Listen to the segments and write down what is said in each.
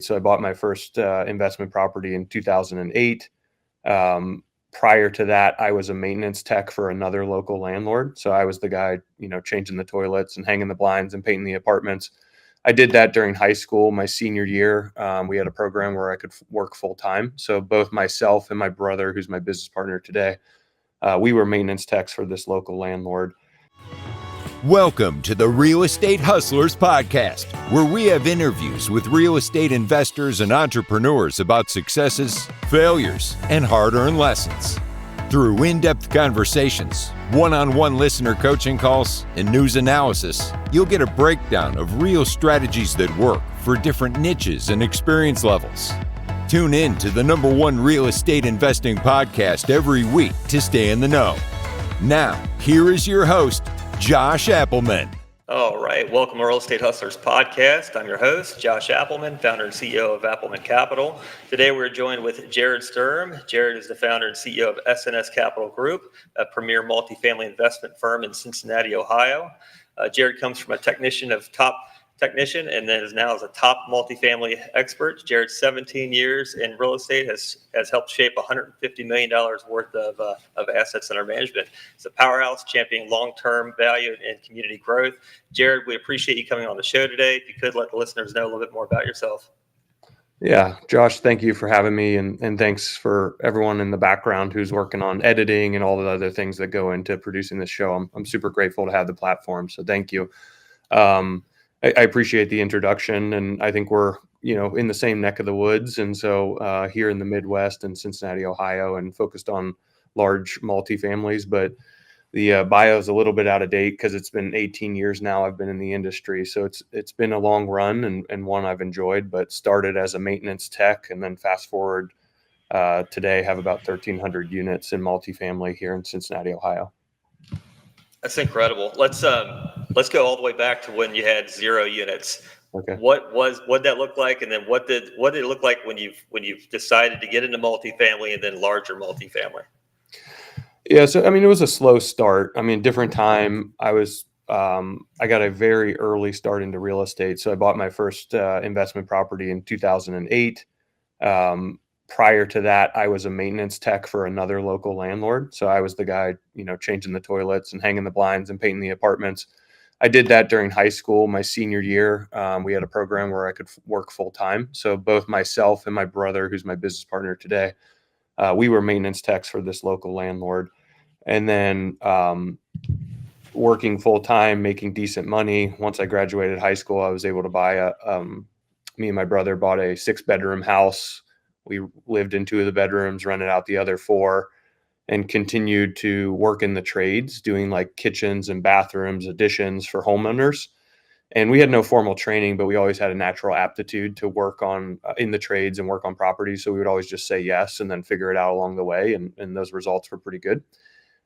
So I bought my first investment property in 2008. Prior to that, I was a maintenance tech for another local landlord. So I was the guy, changing the toilets and hanging the blinds and painting the apartments. I did that during high school. My senior year, we had a program where I could work full time. So both myself and my brother, who's my business partner today, we were maintenance techs for this local landlord. Welcome to the Real Estate Hustlers Podcast, where we have interviews with real estate investors and entrepreneurs about successes, failures, and hard-earned lessons. Through in-depth conversations, one-on-one listener coaching calls, and news analysis, you'll get a breakdown of real strategies that work for different niches and experience levels. Tune in to the #1 real estate investing podcast every week to stay in the know. Now, here is your host, Josh Appleman. All right. Welcome to Real Estate Hustlers Podcast. I'm your host, Josh Appleman, founder and CEO of Appleman Capital. Today, we're joined with Jared Sturm. Jared is the founder and CEO of SNS Capital Group, a premier multifamily investment firm in Cincinnati, Ohio. Jared comes from a technician and then is now as a top multifamily expert. Jared's 17 years in real estate has helped shape $150 million worth of assets under management. It's a powerhouse championing long-term value and community growth. Jared, we appreciate you coming on the show today. If you could let the listeners know a little bit more about yourself. Yeah, Josh, thank you for having me. And thanks for everyone in the background who's working on editing and all the other things that go into producing this show. I'm super grateful to have the platform. So thank you. I appreciate the introduction, and I think we're, in the same neck of the woods. And so here in the Midwest and Cincinnati, Ohio, and focused on large multifamilies, but the bio is a little bit out of date because it's been 18 years now I've been in the industry. So it's been a long run and one I've enjoyed, but started as a maintenance tech, and then fast forward today have about 1,300 units in multifamily here in Cincinnati, Ohio. That's incredible. Let's go all the way back to when you had 0 units. Okay. What that look like, and then what did it look like when you've decided to get into multifamily and then larger multifamily? Yeah, so it was a slow start. Different time. I got a very early start into real estate. So I bought my first investment property in 2008. Prior to that, I was a maintenance tech for another local landlord. So I was the guy, changing the toilets and hanging the blinds and painting the apartments. I did that during high school. My senior year, we had a program where I could work full time. So both myself and my brother, who's my business partner today, we were maintenance techs for this local landlord. And then working full time, making decent money. Once I graduated high school, I was able to buy me and my brother bought a 6-bedroom house. We lived in 2 of the bedrooms, rented out the other 4, and continued to work in the trades, doing like kitchens and bathrooms, additions for homeowners. And we had no formal training, but we always had a natural aptitude to work on in the trades and work on properties. So we would always just say yes and then figure it out along the way. And those results were pretty good.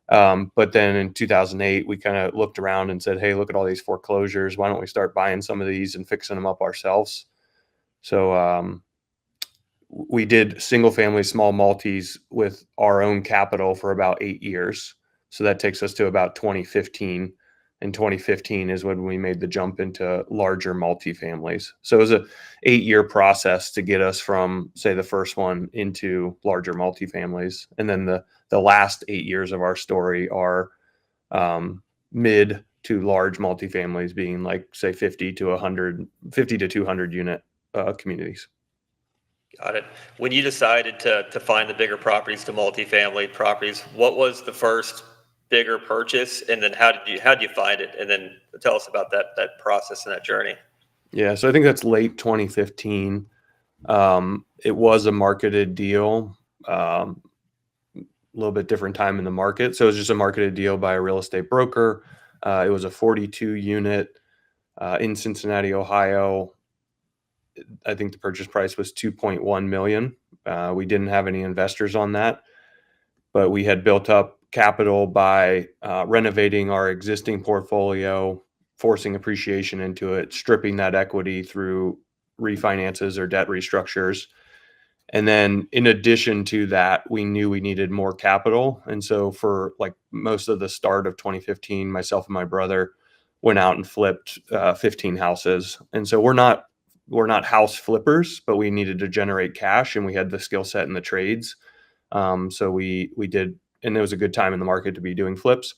But then in 2008, we kind of looked around and said, hey, look at all these foreclosures. Why don't we start buying some of these and fixing them up ourselves? So we did single family small multis with our own capital for about 8 years. So that takes us to about 2015. And 2015 is when we made the jump into larger multifamilies. So it was a 8-year process to get us from, say, the first one into larger multifamilies. And then the last 8 years of our story are mid to large multifamilies, being like, say, 50 to 200 unit communities. Got it. When you decided to find the bigger properties to multifamily properties, what was the first bigger purchase, and then how did you find it? And then tell us about that process and that journey. Yeah, so I think that's late 2015. It was a marketed deal, a little bit different time in the market. So it was just a marketed deal by a real estate broker. It was a 42 unit in Cincinnati, Ohio. I think the purchase price was $2.1 million. We didn't have any investors on that, but we had built up capital by renovating our existing portfolio, forcing appreciation into it, stripping that equity through refinances or debt restructures. And then in addition to that, we knew we needed more capital. And so for like most of the start of 2015, myself and my brother went out and flipped 15 houses. And so we're not we're not house flippers, but we needed to generate cash, and we had the skill set and the trades. So we did, and it was a good time in the market to be doing flips.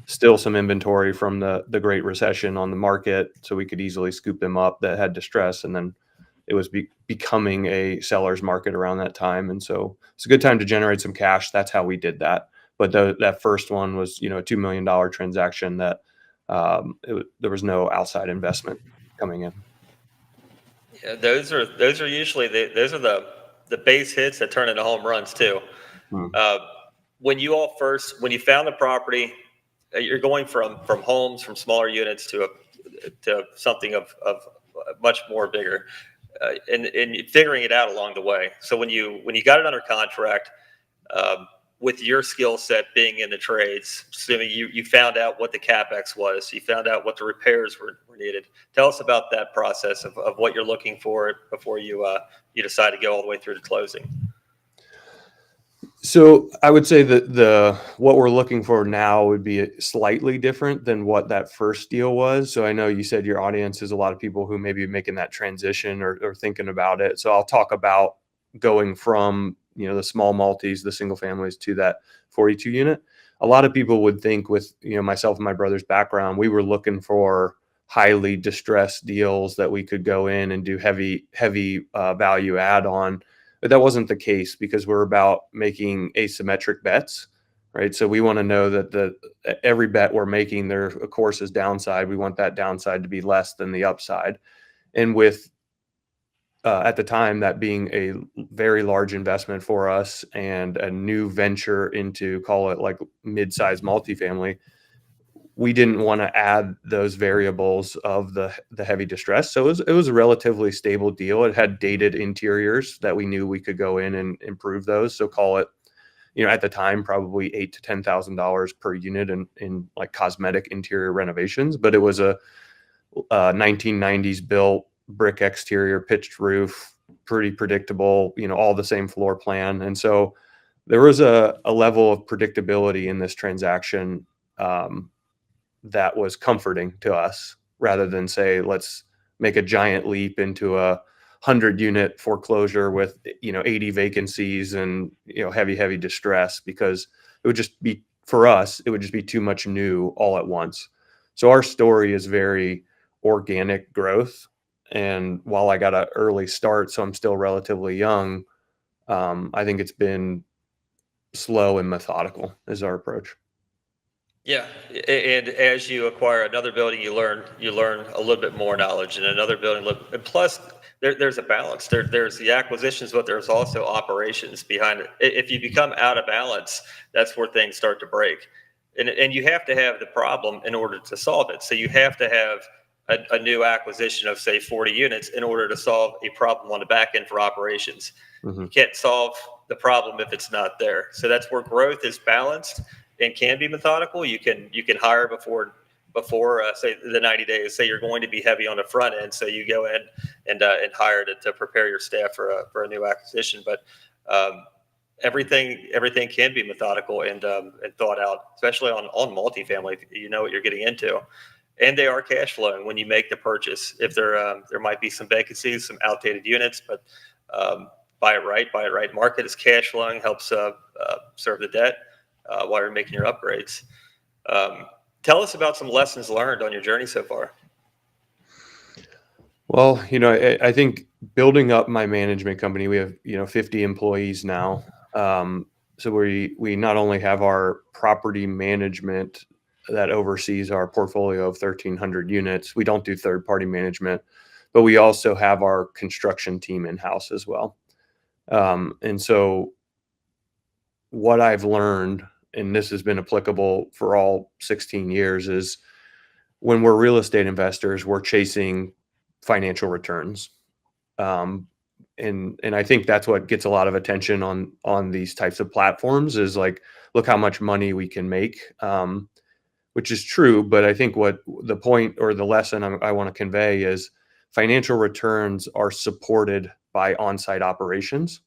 Still some inventory from the Great Recession on the market, so we could easily scoop them up that had distress, and then it was becoming a seller's market around that time, and so it's a good time to generate some cash. That's how we did that. But that first one was, a $2 million transaction that there was no outside investment coming in. Yeah, those are usually those are the base hits that turn into home runs too. Hmm. When you found the property, you're going from homes, from smaller units to something of much more bigger, and figuring it out along the way. So when you got it under contract, with your skill set being in the trades, assuming you found out what the CapEx was, you found out what the repairs were needed. Tell us about that process of what you're looking for before you decide to go all the way through to closing. So I would say that what we're looking for now would be slightly different than what that first deal was. So I know you said your audience is a lot of people who may be making that transition or thinking about it. So I'll talk about going from, the small multis, the single families, to that 42 unit. A lot of people would think, with, myself and my brother's background, we were looking for highly distressed deals that we could go in and do heavy value add on. But that wasn't the case, because we're about making asymmetric bets, right? So we want to know that every bet we're making, there of course is downside. We want that downside to be less than the upside. And with at the time, that being a very large investment for us and a new venture into, call it like mid-sized multifamily, we didn't want to add those variables of the heavy distress. So it was a relatively stable deal. It had dated interiors that we knew we could go in and improve those. So call it, at the time, probably $8,000 to $10,000 per unit in like cosmetic interior renovations. But it was a 1990s built brick exterior, pitched roof, pretty predictable, all the same floor plan. And so there was a level of predictability in this transaction that was comforting to us, rather than say, let's make a giant leap into a 100-unit foreclosure with 80 vacancies and heavy distress, because it would just be, for us, it would just be too much new all at once. So our story is very organic growth, and while I got an early start, so I'm still relatively young, I think it's been slow and methodical is our approach. Yeah, and as you acquire another building, you learn a little bit more knowledge, and another building. And plus, there's a balance. There's the acquisitions, but there's also operations behind it. If you become out of balance, that's where things start to break. And you have to have the problem in order to solve it. So you have to have a new acquisition of, say, 40 units in order to solve a problem on the back end for operations. Mm-hmm. You can't solve the problem if it's not there. So that's where growth is balanced and can be methodical. You can hire before say the 90 days. Say you're going to be heavy on the front end, so you go in and hire to prepare your staff for a new acquisition. But everything can be methodical and thought out, especially on multifamily. You know what you're getting into, and they are cash flowing when you make the purchase. If there might be some vacancies, some outdated units, but buy it right. Market is cash flowing, helps serve the debt while you're making your upgrades. Tell us about some lessons learned on your journey so far. Well, I think building up my management company, we have 50 employees now. So we not only have our property management that oversees our portfolio of 1,300 units. We don't do third-party management, but we also have our construction team in-house as well. And so what I've learned, and this has been applicable for all 16 years, is when we're real estate investors, we're chasing financial returns. And I think that's what gets a lot of attention on these types of platforms, is like, look how much money we can make, which is true. But I think what the point or the lesson I want to convey is financial returns are supported by on-site operations.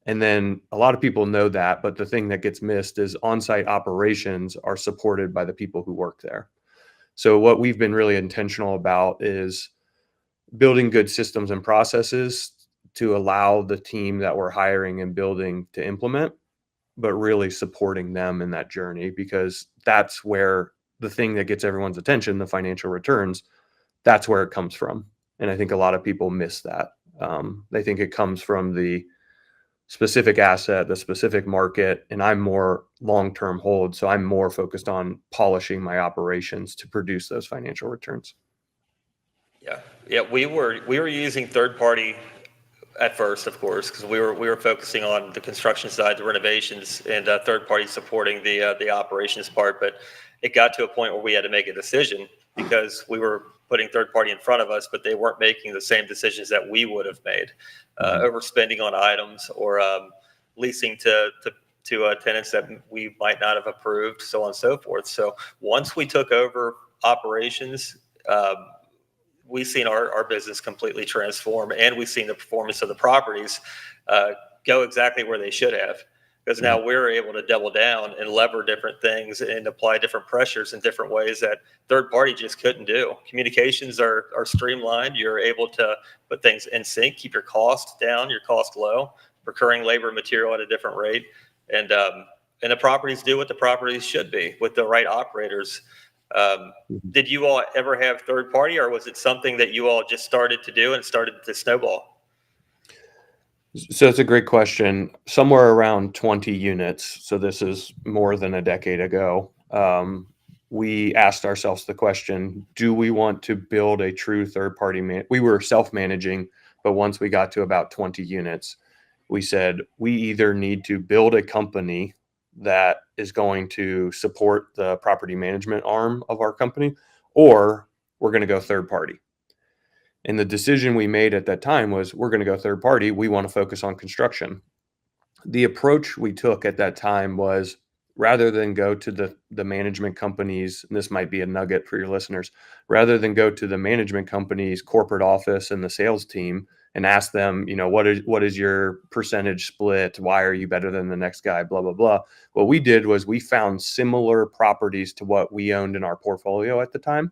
And then a lot of people know that, but the thing that gets missed is on-site operations are supported by the people who work there. So what we've been really intentional about is building good systems and processes to allow the team that we're hiring and building to implement, but really supporting them in that journey, because that's where the thing that gets everyone's attention, the financial returns, that's where it comes from. And I think a lot of people miss that. They think it comes from the specific asset, the specific market, and I'm more long-term hold. So I'm more focused on polishing my operations to produce those financial returns. Yeah. Yeah. We were using third party at first, of course, because we were focusing on the construction side, the renovations, and third party supporting the operations part. But it got to a point where we had to make a decision because we were putting third party in front of us, but they weren't making the same decisions that we would have made, overspending on items or leasing to tenants that we might not have approved, so on and so forth. So once we took over operations, we've seen our business completely transform, and we've seen the performance of the properties go exactly where they should have. Because now we're able to double down and lever different things and apply different pressures in different ways that third party just couldn't do. Communications are streamlined. You're able to put things in sync, keep your costs down, your cost low, procuring labor and material at a different rate. And the properties do what the properties should be with the right operators. Did you all ever have third party, or was it something that you all just started to do and started to snowball? So it's a great question. Somewhere around 20 units. So this is more than a decade ago. We asked ourselves the question, do we want to build a true third party? We were self-managing, but once we got to about 20 units, we said, we either need to build a company that is going to support the property management arm of our company, or we're going to go third party. And the decision we made at that time was, we're going to go third party. We want to focus on construction. The approach we took at that time was, rather than go to the management companies, and this might be a nugget for your listeners, rather than go to the management company's corporate office and the sales team and ask them, what is your percentage split? Why are you better than the next guy? Blah, blah, blah. What we did was we found similar properties to what we owned in our portfolio at the time.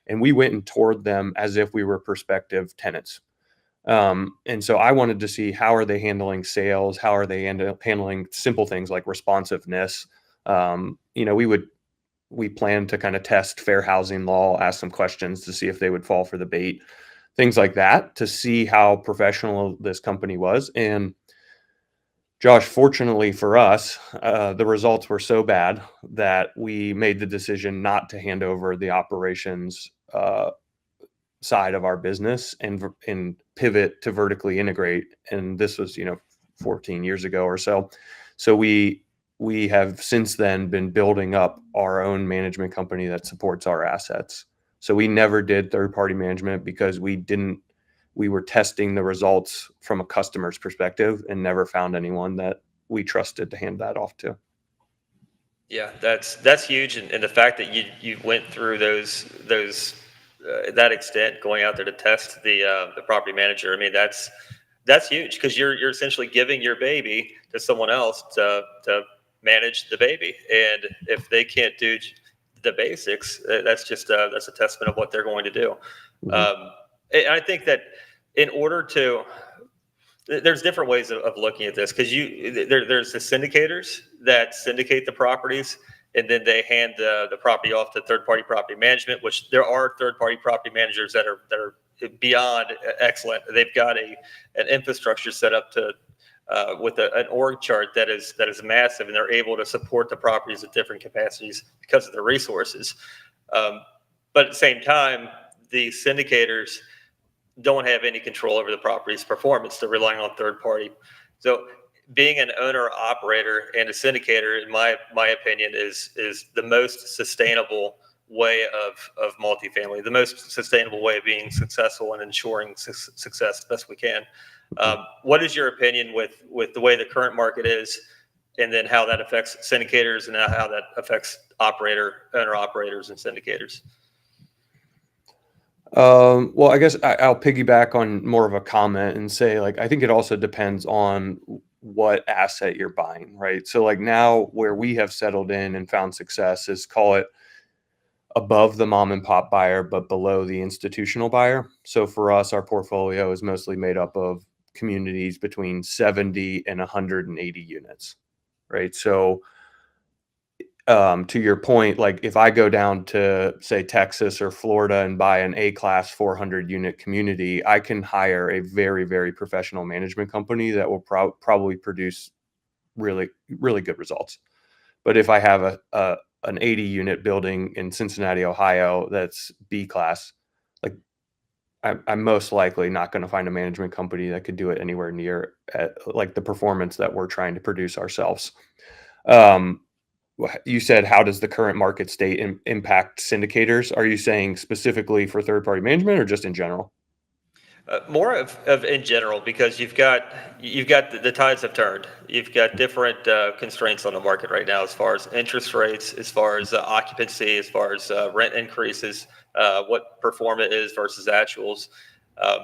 And we went and toured them as if we were prospective tenants. And so I wanted to see, how are they handling sales? How are they handling simple things like responsiveness? We planned to kind of test fair housing law, ask some questions to see if they would fall for the bait, things like that, to see how professional this company was. And Josh, fortunately for us, the results were so bad that we made the decision not to hand over the operations side of our business and pivot to vertically integrate. And this was, 14 years ago or so. So we have since then been building up our own management company that supports our assets. So we never did third-party management because we were testing the results from a customer's perspective and never found anyone that we trusted to hand that off to. Yeah, that's huge, and the fact that you went through those that extent, going out there to test the property manager. I mean, that's huge, because you're essentially giving your baby to someone else to manage the baby, and if they can't do the basics, that's a testament of what they're going to do. And I think that there's different ways of looking at this, because there's the syndicators that syndicate the properties, and then they hand the property off to third-party property management, which there are third-party property managers that are beyond excellent. They've got an infrastructure set up with an org chart that is massive, and they're able to support the properties at different capacities because of the resources. But at the same time, the syndicators don't have any control over the property's performance. They're relying on third party. So being an owner operator and a syndicator, in my opinion, is the most sustainable way of multifamily, the most sustainable way of being successful and ensuring success best we can. What is your opinion with the way the current market is, and then how that affects syndicators and how that affects owner operators and syndicators? Well, I guess I'll piggyback on more of a comment and say, I think it also depends on what asset you're buying, right? So now where we have settled in and found success is, call it, above the mom and pop buyer, but below the institutional buyer. So for us, our portfolio is mostly made up of communities between 70 and 180 units, right? So to your point, like if I go down to say Texas or Florida and buy an A-class 400 unit community, I can hire a very, very professional management company that will probably produce really, really good results. But if I have an 80 unit building in Cincinnati, Ohio, that's B class, like I'm most likely not going to find a management company that could do it anywhere near like the performance that we're trying to produce ourselves. Um, you said, how does the current market state impact syndicators? Are you saying specifically for third party management or just in general? More of in general, because you've got the tides have turned. You've got different constraints on the market right now, as far as interest rates, as far as occupancy, as far as rent increases, what performance is versus actuals. Um,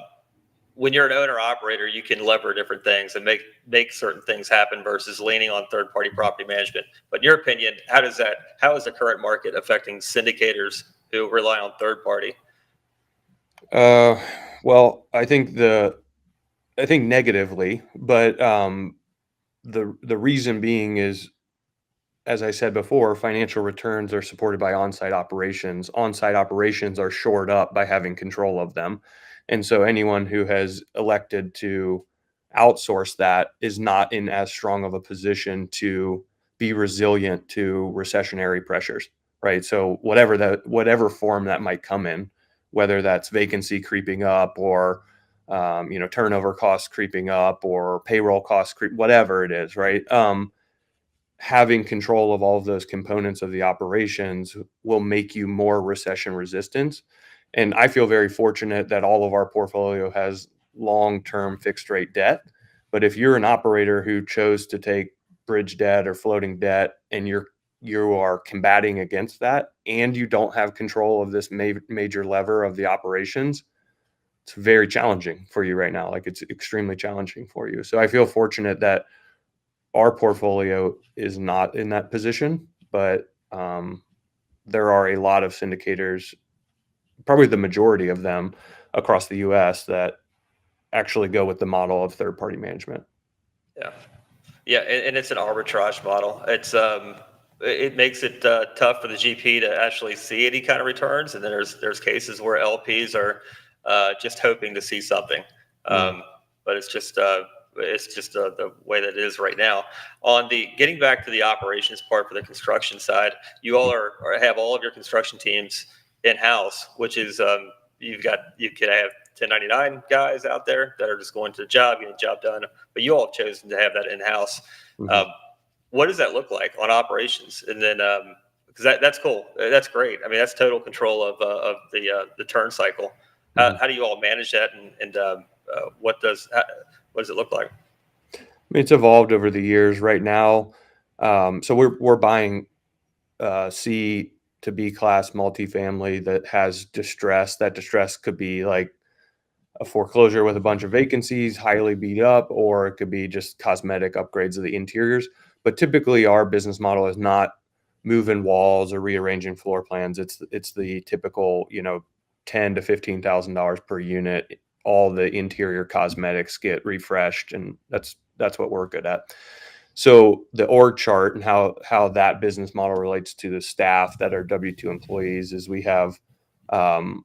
when you're an owner operator, you can lever different things and make certain things happen versus leaning on third party property management. But in your opinion, how is the current market affecting syndicators who rely on third party? Uh, well, I think negatively, but the reason being is, as I said before, financial returns are supported by on-site operations. On-site operations are shored up by having control of them. And so anyone who has elected to outsource that is not in as strong of a position to be resilient to recessionary pressures, right? So whatever form that might come in, whether that's vacancy creeping up or turnover costs creeping up or payroll costs whatever it is, right? Having control of all of those components of the operations will make you more recession resistant. And I feel very fortunate that all of our portfolio has long-term fixed rate debt. But if you're an operator who chose to take bridge debt or floating debt and you are combating against that and you don't have control of this major lever of the operations, it's very challenging for you right now. Like it's extremely challenging for you. So I feel fortunate that our portfolio is not in that position, but there are a lot of syndicators, probably the majority of them across the US, that actually go with the model of third party management. Yeah. Yeah, and it's an arbitrage model. It makes it tough for the GP to actually see any kind of returns, and then there's cases where LPs are just hoping to see something. Mm. But it's just the way that it is right now. On the getting back to the operations part for the construction side, you all have all of your construction teams in house, which is you could have 1099 guys out there that are just going to the job, getting the job done, but you all have chosen to have that in house. Mhm. What does that look like on operations? And then because that's cool, that's great. I mean, that's total control of the turn cycle. Mhm. How do you all manage that, and what does it look like? I mean, it's evolved over the years. Right now, so we're buying C to B class multifamily that has distress. That distress could be like a foreclosure with a bunch of vacancies, highly beat up, or it could be just cosmetic upgrades of the interiors. But typically, our business model is not moving walls or rearranging floor plans. It's the typical, $10,000 to $15,000 per unit. All the interior cosmetics get refreshed, and that's what we're good at. So the org chart and how that business model relates to the staff that are W-2 employees is we have um,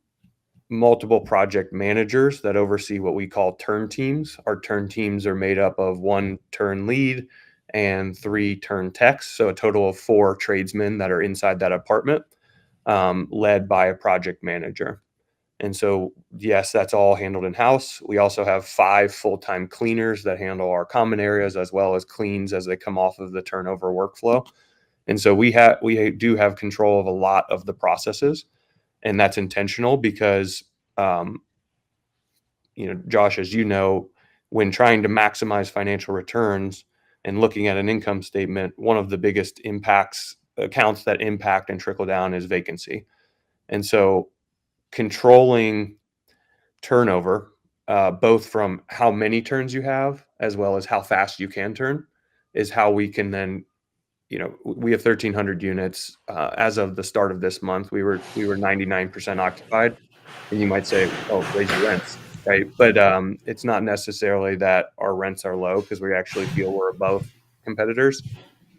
multiple project managers that oversee what we call turn teams. Our turn teams are made up of one turn lead and three turn techs, so a total of four tradesmen that are inside that apartment, led by a project manager. And so, yes, that's all handled in house. We also have five full-time cleaners that handle our common areas as well as cleans as they come off of the turnover workflow. And so we do have control of a lot of the processes, and that's intentional because, um, Josh, as you know, when trying to maximize financial returns and looking at an income statement, one of the biggest accounts that impact and trickle down is vacancy. And so controlling turnover, both from how many turns you have as well as how fast you can turn, is how we can then we have 1,300 units. As of the start of this month, we were 99% occupied. And you might say, "Oh, raise your rents," right? But it's not necessarily that our rents are low because we actually feel we're above competitors.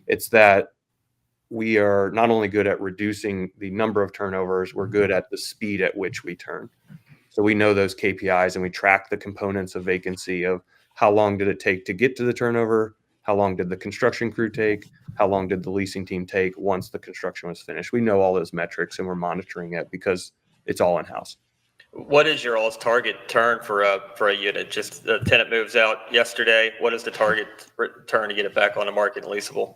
It's that we are not only good at reducing the number of turnovers, we're good at the speed at which we turn. So we know those KPIs and we track the components of vacancy of how long did it take to get to the turnover? How long did the construction crew take? How long did the leasing team take once the construction was finished? We know all those metrics and we're monitoring it because it's all in-house. What is your all's target turn for a unit? Just the tenant moves out yesterday. What is the target turn to get it back on the market and leasable?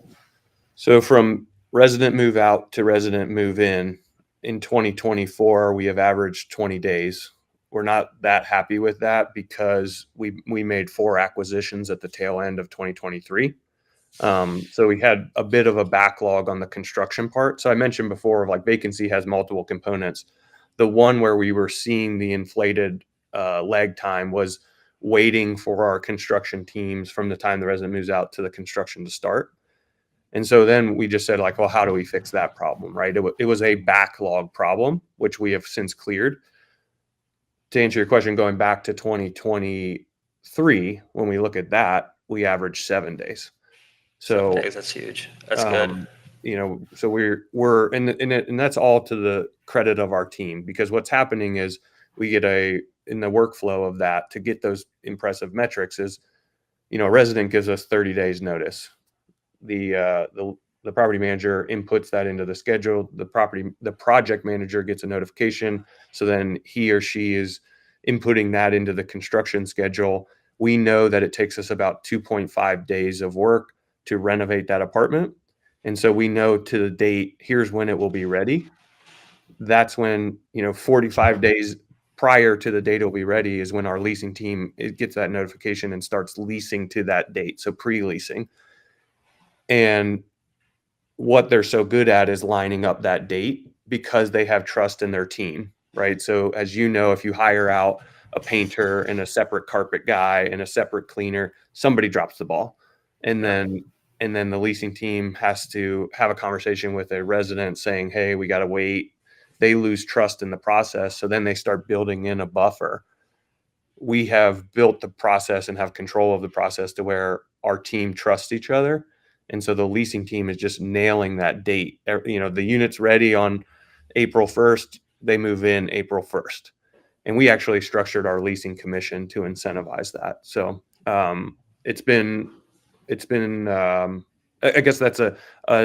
So from resident move out to resident move in 2024, we have averaged 20 days. We're not that happy with that because we made 4 acquisitions at the tail end of 2023. So we had a bit of a backlog on the construction part. So I mentioned before, like vacancy has multiple components. The one where we were seeing the inflated lag time was waiting for our construction teams from the time the resident moves out to the construction to start. And so then we just said, like, well, how do we fix that problem, right? It was a backlog problem, which we have since cleared. To answer your question, going back to 2023, when we look at that, we averaged 7 days. So 7 days, that's huge. That's good. So we're and that's all to the credit of our team, because what's happening is we get in the workflow of that to get those impressive metrics is, a resident gives us 30 days notice. The property manager inputs that into the schedule. The project manager gets a notification. So then he or she is inputting that into the construction schedule. We know that it takes us about 2.5 days of work to renovate that apartment. And so we know to the date, here's when it will be ready. That's when, 45 days prior to the date it'll be ready is when our leasing team gets that notification and starts leasing to that date. So pre-leasing. And what they're so good at is lining up that date because they have trust in their team, right? So as you know, if you hire out a painter and a separate carpet guy and a separate cleaner, somebody drops the ball. And then the leasing team has to have a conversation with a resident saying, hey, we got to wait. They lose trust in the process. So then they start building in a buffer. We have built the process and have control of the process to where our team trusts each other. And so the leasing team is just nailing that date. The unit's ready on April 1st. They move in April 1st. And we actually structured our leasing commission to incentivize that. So it's been I guess that's a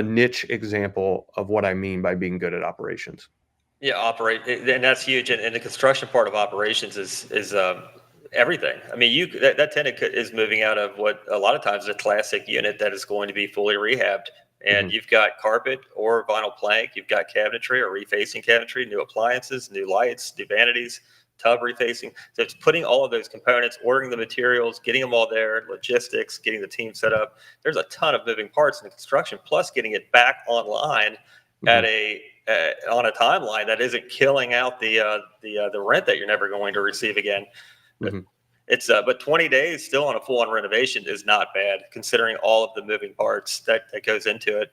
niche example of what I mean by being good at operations. Yeah, and that's huge. And the construction part of operations is everything. I mean, that tenant is moving out of what a lot of times is a classic unit that is going to be fully rehabbed. And you've got carpet or vinyl plank, you've got cabinetry or refacing cabinetry, new appliances, new lights, new vanities, tub refacing. So it's putting all of those components, ordering the materials, getting them all there, logistics, getting the team set up. There's a ton of moving parts in the construction, plus getting it back online at on a timeline that isn't killing out the rent that you're never going to receive again. But 20 days still on a full-on renovation is not bad, considering all of the moving parts that goes into it.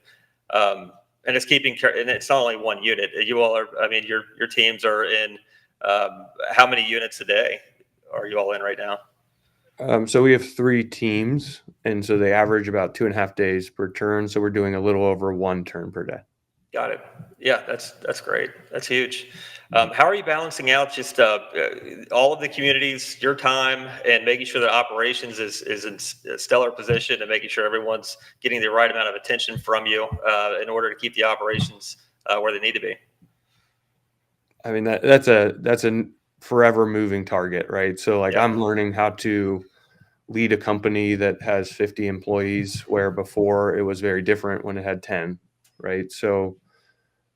And it's and it's not only one unit. You all are, I mean, your teams are in, how many units a day are you all in right now? So we have 3 teams, and so they average about 2.5 days per turn. So we're doing a little over 1 turn per day. Got it. Yeah, that's great. That's huge. How are you balancing out just all of the communities, your time, and making sure that operations is in a stellar position and making sure everyone's getting the right amount of attention from you in order to keep the operations where they need to be? I mean, that's a forever moving target, right? So I'm learning how to lead a company that has 50 employees, where before it was very different when it had 10, right? So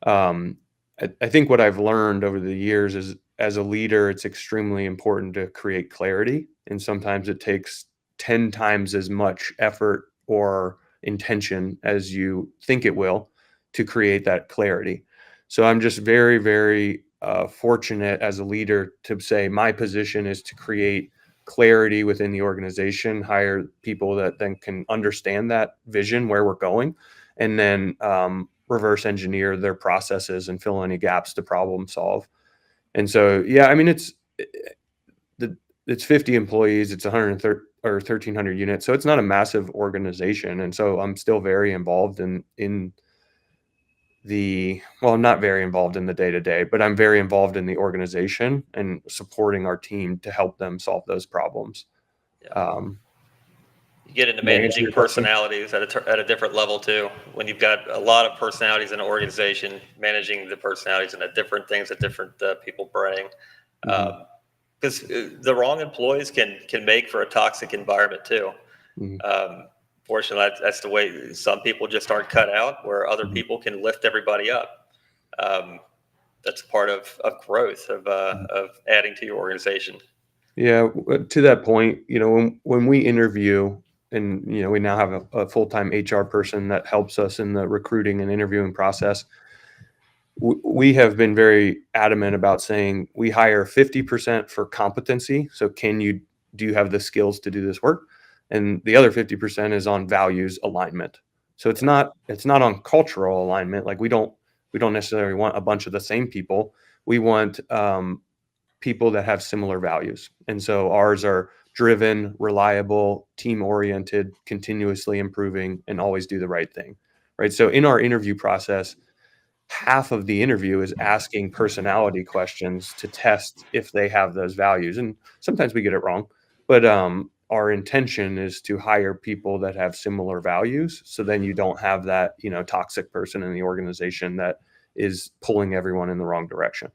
I think what I've learned over the years is, as a leader, it's extremely important to create clarity. And sometimes it takes 10 times as much effort or intention as you think it will to create that clarity. So I'm just very, very fortunate as a leader to say my position is to create clarity within the organization, hire people that then can understand that vision, where we're going, and then reverse engineer their processes and fill any gaps to problem solve. And so, yeah, I mean, it's 50 employees, it's 130 or 1,300 units, so it's not a massive organization. And so I'm still very involved in I'm not very involved in the day to day, but I'm very involved in the organization and supporting our team to help them solve those problems. Yeah. Um, You get into did I answer managing your question? personalities at a different level too. When you've got a lot of personalities in an organization, managing the personalities and the different things that different people bring. Mhm. Because the wrong employees can make for a toxic environment too. Mhm. Fortunately, that's the way some people just aren't cut out, where other Mhm. people can lift everybody up. Um, that's part of growth, Mhm. of adding to your organization. Yeah, to that point, when we interview, and we now have a full-time HR person that helps us in the recruiting and interviewing process. We have been very adamant about saying we hire 50% for competency. So do you have the skills to do this work? And the other 50% is on values alignment. So Yeah. it's not on cultural alignment. Like we don't necessarily want a bunch of the same people. We want people that have similar values. And so ours are driven, reliable, team oriented, continuously improving, and always do the right thing. Right. So in our interview process, half of the interview is asking personality questions to test if they have those values. And sometimes we get it wrong, but our intention is to hire people that have similar values. So then you don't have that, toxic person in the organization that is pulling everyone in the wrong direction.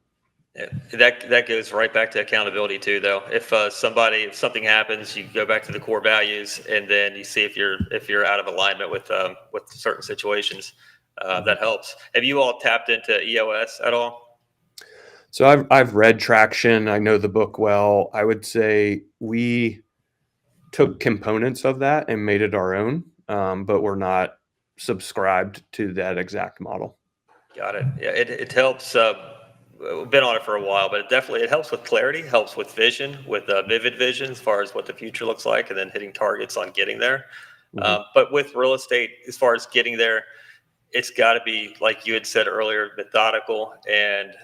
Yeah, that goes right back to accountability too, though. If something happens, you go back to the core values, and then you see if you're out of alignment with certain situations. Mhm. That helps. Have you all tapped into EOS at all? So I've read Traction. I know the book well. I would say we took components of that and made it our own, but we're not subscribed to that exact model. Got it. Yeah, it helps. We've been on it for a while, but it helps with clarity, helps with vision, with vivid vision as far as what the future looks like, and then hitting targets on getting there. Mhm. But with real estate, as far as getting there, it's got to be, like you had said earlier, methodical, and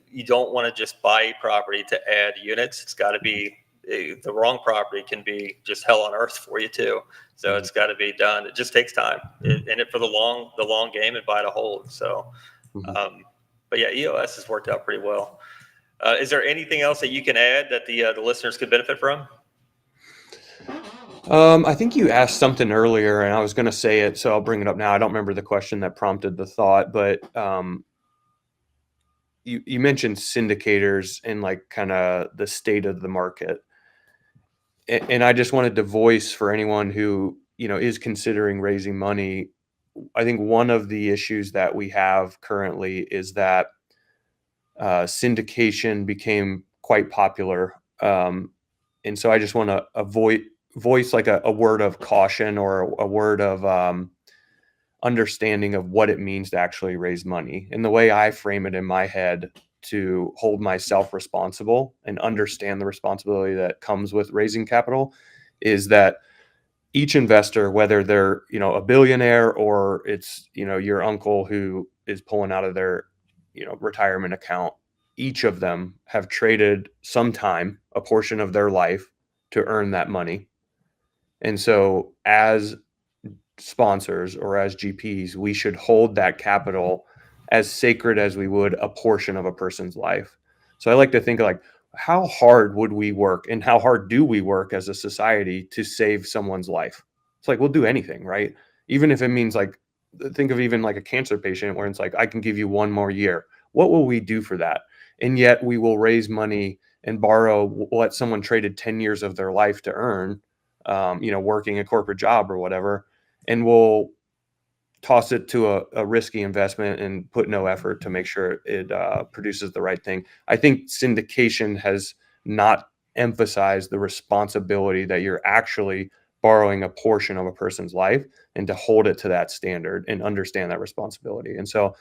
you don't want to just buy property to add units. It's got to be the wrong property can be just hell on earth for you too. So Mhm. it's got to be done. It just takes time, and it for the long game and buy to hold. So, Mhm. um, but yeah, EOS has worked out pretty well. Is there anything else that you can add that the listeners could benefit from? I think you asked something earlier, and I was going to say it, so I'll bring it up now. I don't remember the question that prompted the thought, but you mentioned syndicators and like kind of the state of the market, and I just wanted to voice for anyone who is considering raising money. I think one of the issues that we have currently is that syndication became quite popular. And so I just want to voice like a word of caution or a word of understanding of what it means to actually raise money. And the way I frame it in my head to hold myself responsible and understand the responsibility that comes with raising capital is that each investor, whether they're a billionaire or it's your uncle who is pulling out of their retirement account, each of them have traded some time, a portion of their life, to earn that money. And so as sponsors or as GPs, we should hold that capital as sacred as we would a portion of a person's life. So I like to think like, how hard would we work and how hard do we work as a society to save someone's life? It's like we'll do anything, right? Even if it means like, think of even like a cancer patient where it's like, I can give you one more year. What will we do for that? And yet we will raise money and borrow what someone traded 10 years of their life to earn, working a corporate job or whatever, and we'll toss it to a risky investment and put no effort to make sure it produces the right thing. I think syndication has not emphasized the responsibility that you're actually borrowing a portion of a person's life and to hold it to that standard and understand that responsibility. And so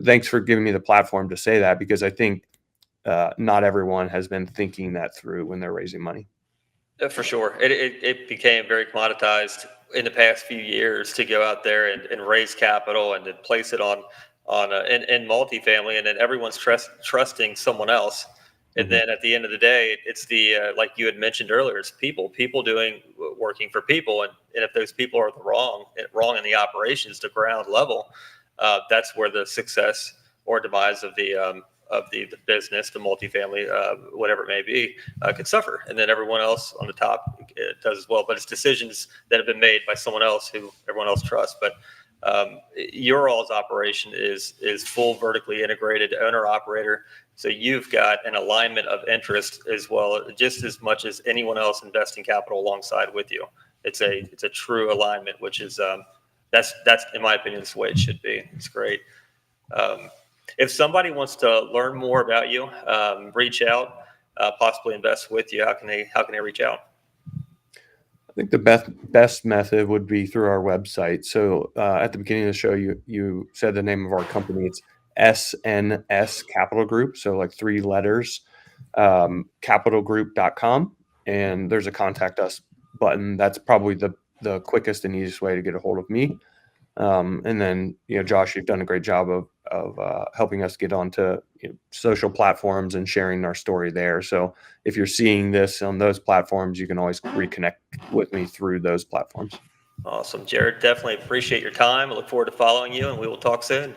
thanks for giving me the platform to say that, because I think not everyone has been thinking that through when they're raising money. For sure. It became very commoditized. in the past few years to go out there and raise capital and to place it in multifamily, and then everyone's trusting someone else. And Mm-hmm. then at the end of the day, it's the like you had mentioned earlier, it's people working for people, and if those people are wrong in the operations to ground level, that's where the success or demise of the business, the multifamily, whatever it may be, could suffer, and then everyone else on the top does as well. But it's decisions that have been made by someone else who everyone else trusts. But your all's operation is full vertically integrated owner operator. So you've got an alignment of interest as well, just as much as anyone else investing capital alongside with you. It's a true alignment, which is that's in my opinion, it's the way it should be. It's great. If somebody wants to learn more about you, reach out, possibly invest with you, how can they reach out? I think the best method would be through our website. So at the beginning of the show, you said the name of our company. It's SNS Capital Group. So like 3 letters, capitalgroup.com. And there's a contact us button. That's probably the quickest and easiest way to get a hold of me. And then, Josh, you've done a great job of helping us get onto social platforms and sharing our story there. So if you're seeing this on those platforms, you can always reconnect with me through those platforms. Awesome, Jared. Definitely appreciate your time. I look forward to following you, and we will talk soon.